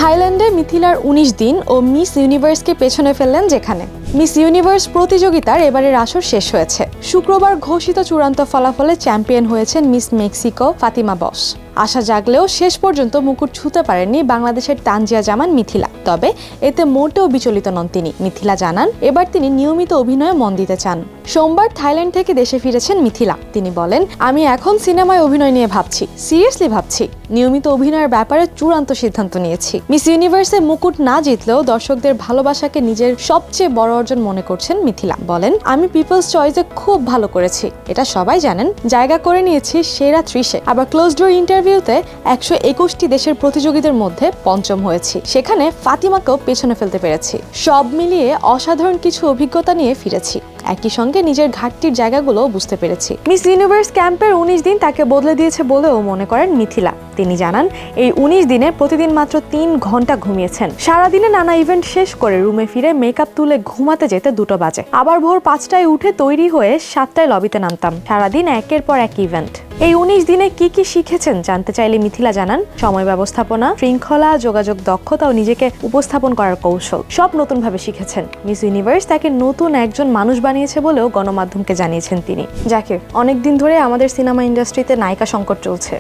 থাইল্যান্ডে মিথিলার ১৯ দিন ও মিস ইউনিভার্সকে পেছনে ফেললেন যেখানে। মিস ইউনিভার্স প্রতিযোগিতার এবারের আসর শেষ হয়েছে। শুক্রবার ঘোষিত চূড়ান্ত ফলাফলে চ্যাম্পিয়ন হয়েছেন মিস মেক্সিকো ফাতিমা বস। আশা জাগলেও শেষ পর্যন্ত মুকুট ছুঁতে পারেননি বাংলাদেশের তানজিয়া জামান মিথিলা। তবে এতে মোটেও বিচলিত নন তিনি। মিথিলা জানান, এবার তিনি নিয়মিত অভিনয়ে মন দিতে চান। সোমবার থাইল্যান্ড থেকে দেশে ফিরেছেন মিথিলা। তিনি বলেন, আমি এখন সিনেমায় অভিনয় নিয়ে ভাবছি, সিরিয়াসলি ভাবছি। নিয়মিত অভিনয়ের ব্যাপারে চূড়ান্ত সিদ্ধান্ত নিয়েছি। মিস ইউনিভার্সে মুকুট না জিতলেও দর্শকদের ভালোবাসাকে নিজের সবচেয়ে বড় অর্জন মনে করছেন মিথিলা। বলেন, আমি পিপলস চয়েসে খুব ভালো করেছি, এটা সবাই জানেন। জায়গা করে নিয়েছি সেরা 30-এ। আবার ক্লোজ ডোর ইন্টারভিউতে 121টি দেশের প্রতিযোগীদের মধ্যে পঞ্চম হয়েছি। সেখানে ফাতিমাকেও পেছনে ফেলতে পেরেছি। সব মিলিয়ে অসাধারণ কিছু অভিজ্ঞতা নিয়ে ফিরেছি। একই সঙ্গে নিজের ঘাটতির জায়গাগুলো বুঝতে পেরেছি। মিস ইউনিভার্স ক্যাম্পের ১৯ দিন তাকে বদলে দিয়েছে বলেও মনে করেন মিথিলা। তিনি জানান, এই ১৯ দিনে প্রতিদিন মাত্র 3 ঘন্টা ঘুমিয়েছেন। সারাদিনে নানা ইভেন্ট শেষ করে রুমে ফিরে মেকআপ তুলে ঘুমাতে যেতে 2টো বাজে। আবার ভোর 5টায় উঠে তৈরি হয়ে 7টায় লবিতে নামতাম। সারাদিন একের পর এক ইভেন্ট। এই ১৯ দিনে কি শিখেছেন জানতে চাইলে মিথিলা জানান, সময় ব্যবস্থাপনা, শৃঙ্খলা, যোগাযোগ দক্ষতা ও নিজেকে উপস্থাপন করার কৌশল সব নতুনভাবে শিখেছেন। মিস ইউনিভার্স তাকে নতুন একজন মানুষ বানিয়েছে বলেও গণমাধ্যমকে জানিয়েছেন তিনি। জাকির, অনেকদিন ধরে আমাদের সিনেমা ইন্ডাস্ট্রিতে নায়িকা সংকট চলছে।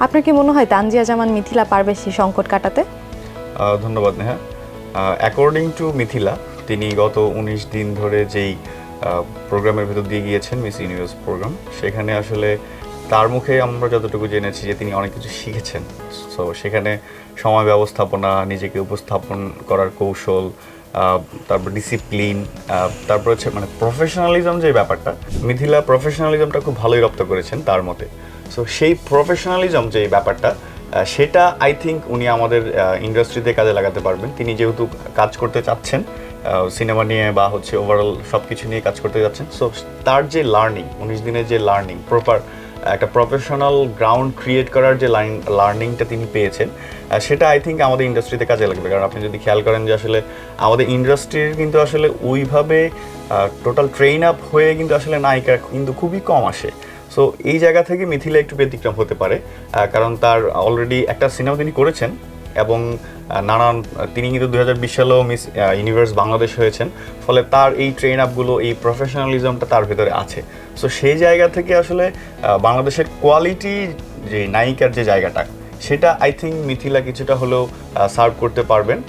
আপনার কি মনে হয় তানজিয়া জামান মিথিলা পারবে সেই সংকট কাটাতে? ধন্যবাদ নেহা। অ্যাকর্ডিং টু মিথিলা, তিনি গত ১৯ দিন ধরে যেই প্রোগ্রামের ভেতর দিয়ে গিয়েছেন, মিস ইউনিভার্স প্রোগ্রাম, সেখানে আসলে তার মুখে আমরা যতটুকু জেনেছি যে তিনি অনেক কিছু শিখেছেন। সো সেখানে সময় ব্যবস্থাপনা, নিজেকে উপস্থাপন করার কৌশল, তারপর ডিসিপ্লিন, তারপর হচ্ছে মানে প্রফেশনালিজম যে ব্যাপারটা, মিথিলা প্রফেশনালিজমটা খুব ভালোই রপ্ত করেছেন তার মতে। সো সেই প্রফেশনালিজম যে ব্যাপারটা, সেটা আই থিঙ্ক উনি আমাদের ইন্ডাস্ট্রিতে কাজে লাগাতে পারবেন। তিনি যেহেতু কাজ করতে চাচ্ছেন সিনেমা নিয়ে বা হচ্ছে ওভারঅল সব কিছু নিয়ে কাজ করতে যাচ্ছেন, সো তার যে লার্নিং, ১৯ দিনের যে লার্নিং, প্রপার একটা প্রফেশনাল গ্রাউন্ড ক্রিয়েট করার যে লার্নিংটা তিনি পেয়েছেন, সেটা আই থিঙ্ক আমাদের ইন্ডাস্ট্রিতে কাজে লাগবে। কারণ আপনি যদি খেয়াল করেন যে আসলে আমাদের ইন্ডাস্ট্রির কিন্তু আসলে ওইভাবে টোটাল ট্রেন আপ হয়ে কিন্তু আসলে নায়িকা কিন্তু খুবই কম আসে। সো এই জায়গা থেকে মিথিলা একটু ব্যতিক্রম হতে পারে, কারণ তার অলরেডি একটা সিনেমা তিনি করেছেন এবং নানান, তিনি কিন্তু 2020 সালেও মিস ইউনিভার্স বাংলাদেশ হয়েছেন। ফলে তার এই ট্রেন আপগুলো, এই প্রফেশনালিজমটা তার ভেতরে আছে। সো সেই জায়গা থেকে আসলে বাংলাদেশের কোয়ালিটি যে নায়িকার যে জায়গাটা, সেটা আই থিঙ্ক মিথিলা কিছুটা হলেও সার্ভ করতে পারবেন,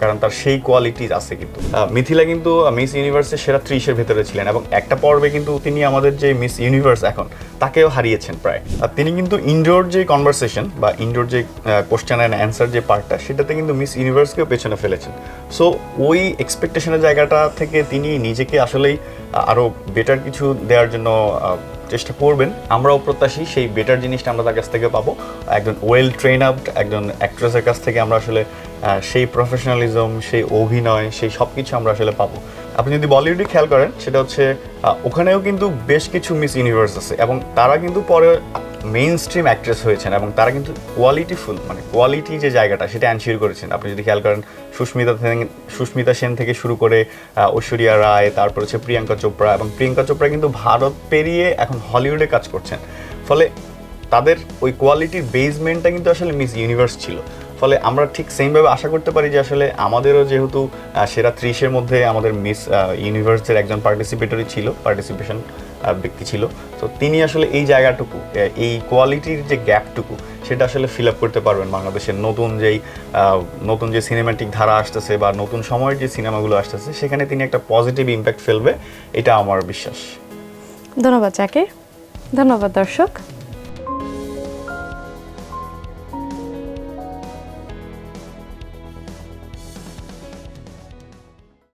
কারণ তার সেই কোয়ালিটিজ আছে। কিন্তু মিথিলা কিন্তু মিস ইউনিভার্সের সেরা 30-এর ভেতরে ছিলেন এবং একটা পর্বে কিন্তু তিনি আমাদের যে মিস ইউনিভার্স এখন, তাকেও হারিয়েছেন প্রায়। তিনি কিন্তু ইনডোর যে কনভারসেশন বা ইনডোর যে কোশ্চেন অ্যান্ড অ্যান্সার যে পার্টটা, সেটাতে কিন্তু মিস ইউনিভার্সকেও পেছনে ফেলেছেন। সো ওই এক্সপেকটেশনের জায়গাটা থেকে তিনি নিজেকে আসলেই আরও বেটার কিছু দেওয়ার জন্য চেষ্টা করবেন। আমরাও প্রত্যাশী সেই বেটার জিনিসটা আমরা তার কাছ থেকে পাবো। একজন ওয়েল ট্রেন আপড একজন অ্যাক্ট্রেসের কাছ থেকে আমরা আসলে সেই প্রফেশনালিজম, সেই অভিনয়, সেই সব কিছু আমরা আসলে পাবো। আপনি যদি বলিউডে খেয়াল করেন, সেটা হচ্ছে ওখানেও কিন্তু বেশ কিছু মিস ইউনিভার্স আছে এবং তারা কিন্তু পরে মেইন স্ট্রিম অ্যাক্ট্রেস হয়েছেন এবং তারা কিন্তু কোয়ালিটিফুল, মানে কোয়ালিটি যে জায়গাটা, সেটা অ্যানশিওর করেছেন। আপনি যদি খেয়াল করেন, সুস্মিতা সেন থেকে শুরু করে ঐশ্বরিয়া রায়, তারপর হচ্ছে প্রিয়াঙ্কা চোপড়া, এবং প্রিয়াঙ্কা চোপড়া কিন্তু ভারত পেরিয়ে এখন হলিউডে কাজ করছেন। ফলে তাদের ওই কোয়ালিটির বেসমেন্টটা কিন্তু আসলে মিস ইউনিভার্স ছিল। ফলে আমরা ঠিক সেমভাবে আশা করতে পারি যে আসলে আমাদেরও যেহেতু সেরা 30-এর মধ্যে আমাদের মিস ইউনিভার্সের একজন পার্টিসিপেশন ব্যক্তি ছিল, তো তিনি আসলে এই জায়গাটুকু, এই কোয়ালিটির যে গ্যাপটুকু, সেটা আসলে ফিল আপ করতে পারবেন বাংলাদেশের নতুন যে সিনেম্যাটিক ধারা আসতেছে বা নতুন সময়ের যে সিনেমাগুলো আসতেছে, সেখানে তিনি একটা পজিটিভ ইম্প্যাক্ট ফেলবে, এটা আমার বিশ্বাস। ধন্যবাদ জাকির, ধন্যবাদ দর্শক।